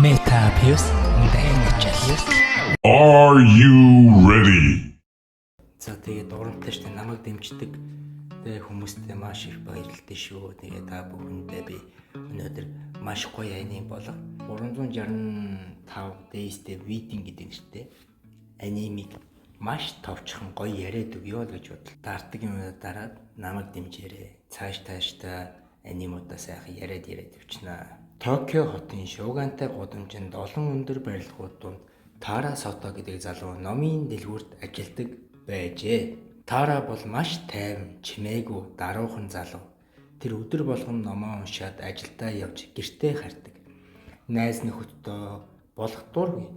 Metapius Danichus. Are you ready? За тэгээд урамтай штэ намайг дэмждэг тэг хүмүүстээ маш их баярлалтай шүү. Тэгээд та бүхэндээ би өнөөдөр маш гоё аний болго 365 days the wedding гэдэг нэртэй анимиг маш товчхон гоё яриад өгье л гэж бодлоо. Дартаг юм дараад намайг дэмжээрэй. Цааш анимуудаа сайхан яриад явчихна. Токио хотын шуугантай гудамжинд олон өндөр барилгууд донд Тара Сото гэдэг залуу номын дэлгүүрт ажилладаг байжээ. Тара бол маш тайван, чимээгүй, даруухан залуу. Тэр өдөр болгон номоо уншаад ажилдаа явж гэртээ хардаг. Найз нөхөдөө болох дургүй.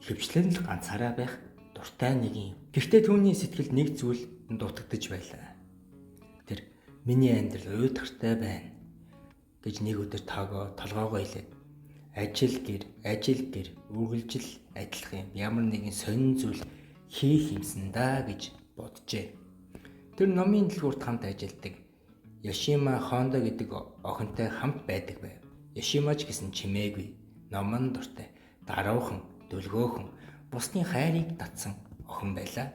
Хөвчлэн л ганцаараа байх дуртай нэг юм. Гэхдээ түүний сэтгэлд нэг зүйл дутагдж байлаа. Тэр миний амьдрал уйдгартай байна гэж нэг өдөр толгоогоо хэлээд ажил гэр үргэлжил адилах юм. Ямар нэгэн сонин зүйл хийх юмсан да гэж боджээ. Тэр номын дэлгүүрт хамт ажилладаг Яшима Хондо гэдэг охинтой хамт байдаг байв. Яшима ч гэсэн чимээгүй, номон дуртай, даруухан, дүлгөөхөн, бусдын хайрыг татсан охин байлаа.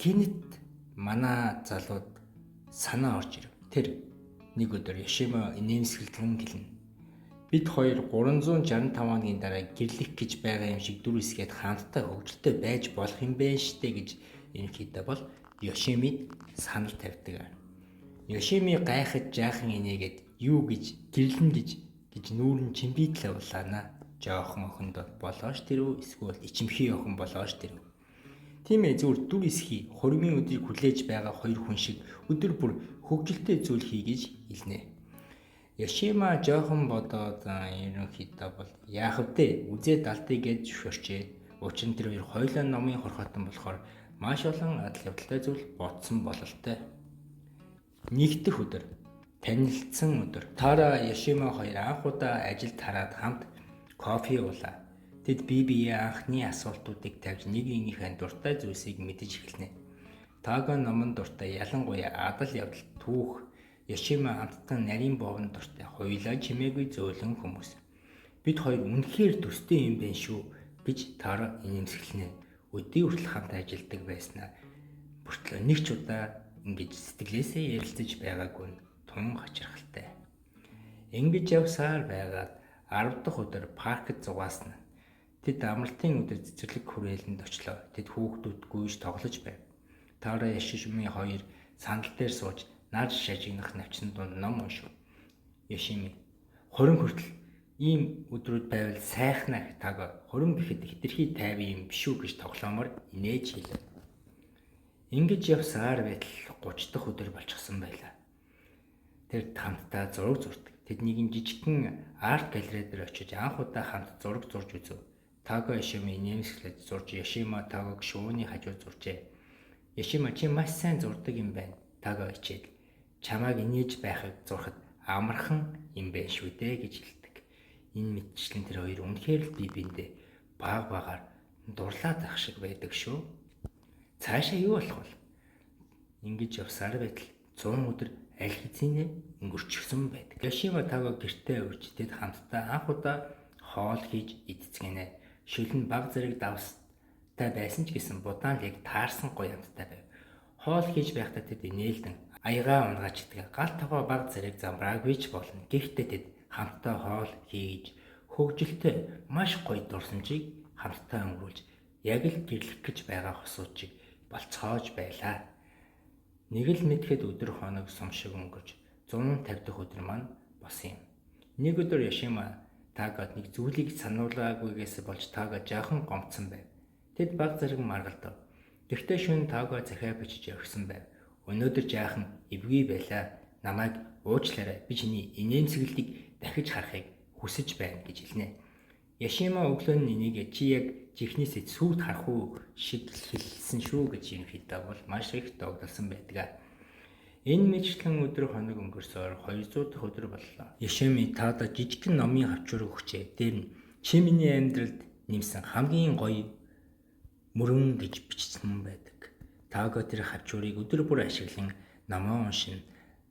Гинэт манай залууд санаа орж ирэв. Тэр нэг өдөр Яшима инээмсэглэн хэлнэ. Бид хоёр 365 хоногийн дараа гэрлэх гэж байгаа юм шиг дүр эсгээд хамтдаа хөвгөлтэй байж болох юм бэ штэ гэж ерөнхийдөө бол Яшимид санал тавьдаг. Яшими гайхаж жаахан инээгээд юу гэж гэрлэн гэж нүүрэн чимбидлээ улаана. Жоохон охинд болоош тэрв эсвэл ичимхий охин болоош тэрв. Тийм ээ зүгээр дүр эсхий хурмын өдрийг хүлээж байгаа хоёр хүн шиг өдөр бүр хөвгөлтэй зүйл хий гэж хэлнэ. Яшима жоохон бодоод ерөнхийдөө бол яах вэ? Үзээ далтыг гэж шүрчээ. Учир нь тэр хоёр хойлоо номын хорхоотон болохоор маш олон адал явдалтай зүйл бодсон бололтой. Нэгдэх өдөр, танилцсан өдөр. Тара Яшима хоёр анх удаа ажилд хараад хамт кофе уулаа. Тэд бие анхны асуултуудыг тавьж нэг нэгнийхээ дуртай зүйлсийг мэдэж эхэлнэ. Тага номон дуртай ялангуяа адал явдал түүх Яшима амттан нарийн боовн дуртай хоёулаа чимээгүй зөөлөн хүмүүс. Бид хоёр үнэхээр төстэй юм байна шүү гэж Тара инээмсэглэнэ. Өдний хүртэл хамт ажилладаг байснаа бүртлээ нэг ч удаа ингэж сэтгэлээсээ ярилцаж байгаагүй тун хачирхалтай. Ингэж явсаар байгаад 10 дахь өдөр паркт зугаасна. Тэд амралтын өдөр цэцэрлэг хүрээлэнд очлоо. Тэд хүүхдүүд гүйж тоглож байв. Тара Яшимын хоёр сандал дээр сууж нар шажигнах навчин донд ном уншив. Яшими хорин хүртэл ийм өдрүүд байвал сайхнаа тага хорин гэхэд хэтэрхий тайван юм биш үү гэж тоглоомор инээж хэлв. Ингэж явсаар байтал 30 дахь өдөр болчихсон байлаа. Тэр хамтдаа зураг зурдаг. Тэд нэгэн жижигхэн арт галерей дээр очиж анх удаа хамт зураг зурж үзв. Тага Яшими нэмсгэлж зурж Яшима Тагаг шууны хажууд зуржээ. Яшима чи маш сайн зурдаг юм байна. Тага ичээд чамайг инээж байхыг зурхад амархан юм байна шүү дээ гэж хэлдэг. Энэ мэдчлэн тэр хоёр үнэхээр л бие биендээ багаар дурлаад ах шиг байдаг шүү. Цаашаа юу болох вэ? Ингэж явсаар байтал 100 өдөр аль хэзээ өнгөрчихсөн байдаг. Яшима Тага гэртээ урьж тэд хамтдаа анх удаа хоол хийж идцгэнэ. Шүлэн баг зэрэг давстай байсан ч гэсэн будаан яг таарсан гоё амттай байв. Хоол хийж байхдаа тэд инээлдэн аягаа унгачдаг. Гал тогоо баг зэрэг замбраагүй ч болно. Гэхдээ тэд хамтдаа хоол хийж хөвгөлтэй маш гоё дурсамжийг хамтдаа өнгөрүүлж яг л гэрлэх гэж байгаа хосуучийг болцоож байлаа. Нэг л мэдхэд өдөр хоног сум шиг өнгөрч 150 дахь өдөр маань босон юм. Нэг өдөр Яшима Тагад нэг зүйлийг сануулаагүйгээс болж Тага жаахан гомцсон байв. Тэд баг зэрэг маргалдав. Гэхдээ шөнө Тага захиа бичиж явсан байв. Өнөөдөр жаахан эвгүй байлаа. Намайг уучлаарай. Би чиний инээмсэглэлийг дахиж харахыг хүсэж байна гэж хэлнэ. Яшима өглөө нь энийг чи яг жихнээсээ сүйд харах уу шиг хэлсэн шүү гэж ерөнхийдөө бол маш их догдолсон байдаг. Энэ мэдлэн өдөр хоног өнгөрсөөр 200 дахь өдөр боллоо. Яшими Тада жижигхэн номын хавчуурыг өгчээ. Дээр нь чи миний амьдралд нэмсэн хамгийн гоё мөрөн гэж бичсэн байдаг. Тага тэр хавчуурыг өдөр бүр ашиглан номоо уншин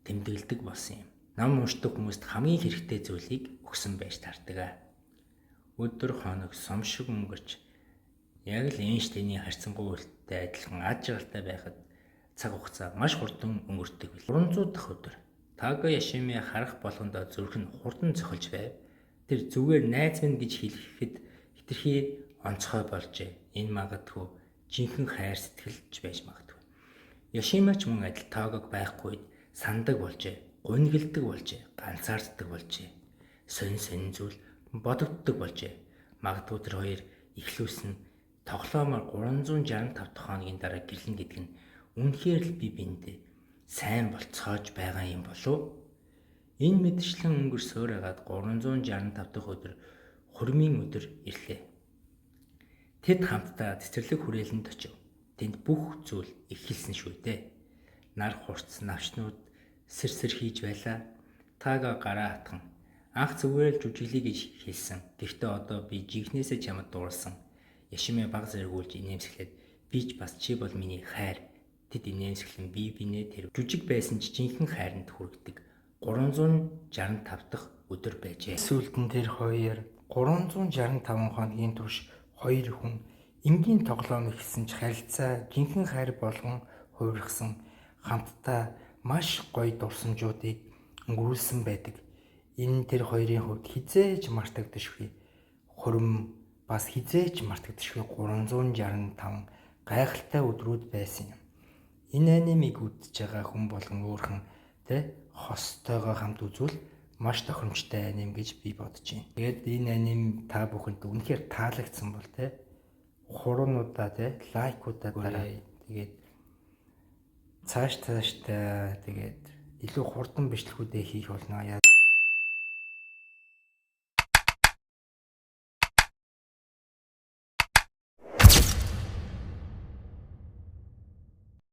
тэмдэглэдэг болсон юм. Ном уншдаг хүмүүст хамгийн хэрэгтэй зүйлийг өгсөн байж таардаг. өдөр хоног сум шиг өнгөрч яг л Эйнштейний харьцангуй үйлдэлтэй адилхан ад жаргалтай байхад цаг хугацаа маш хурдан өнгөрдөг бил. 300 дахь өдөр Таго Яшими харах болгондоо зүрх нь хурдан цохилж байв. Тэр зүгээр найз минь гэж хэлэхэд хитрхи онцгой болжээ. Энэ магадгүй жинхэнэ хайр сэтгэлж байж магадгүй. Яшимач мөн адил Тагог байхгүй сандаг болжээ. Гунигэлдэг болжээ. Ганцаарддаг болжээ. Сонин зүйл бодогддог болжээ. Магадгүй тэр хоёр ихлүүлсэн тоглоомоор 365 дахь хоногийн дараа гэрлэн гэдэг нь үнэхээр л би биендээ сайн болцоож байгаа юм болов. Энэ мэдчлэн өнгөрсөөр хагаад 365 дахь өдөр хурмын өдөр ирлээ. Тэд хамтдаа цэцэрлэг хүрээлэнд очив. Тэнд бүх зүйл эхэлсэн шүү дээ. Нар хурц навчнууд сэрсэр хийж байлаа. Тага гараа хатган анх зүгээр л жүжиглэе гэж хэлсэн. Гэхдээ одоо би жигнэсээ чамд дуурсан. Яшимэ баг зэргүүлж инээмсэглээд би ч бас чи бол миний хайр. Тэд инээмсэглэн бие бинээ тэр жүжиг байсан ч жинхэнэ хайранд хүргэдэг 365 дахь өдөр байжээ. Сүүлдэн тэр хоёр 365 хоногийн турш хоёр хүн энгийн тоглоом ихсэн ч харилцаа жинхэнэ хайр болгон хувирсан хамтдаа маш гоё дурсамжуудыг өнгөрүүлсэн байдаг. Энэ тэр хоёрын хувьд хизээж мартагдашгүй. Хурим бас хизээж мартагдашгүй 365 гайхалтай өдрүүд байсан юм. Энэ анимыг үзэж байгаа хүн болгон өөрхөн хостойгоо хамт үзвэл маш тохиромжтой аним гэж би бодож байна. Тэгээд энэ аним та бүхэнд үнэхээр таалагдсан бол хуруунуудаа лайкуудаа дараа. Тэгээд цааш тэгээд илүү хурдан бичлэгүүдээ хийх болно.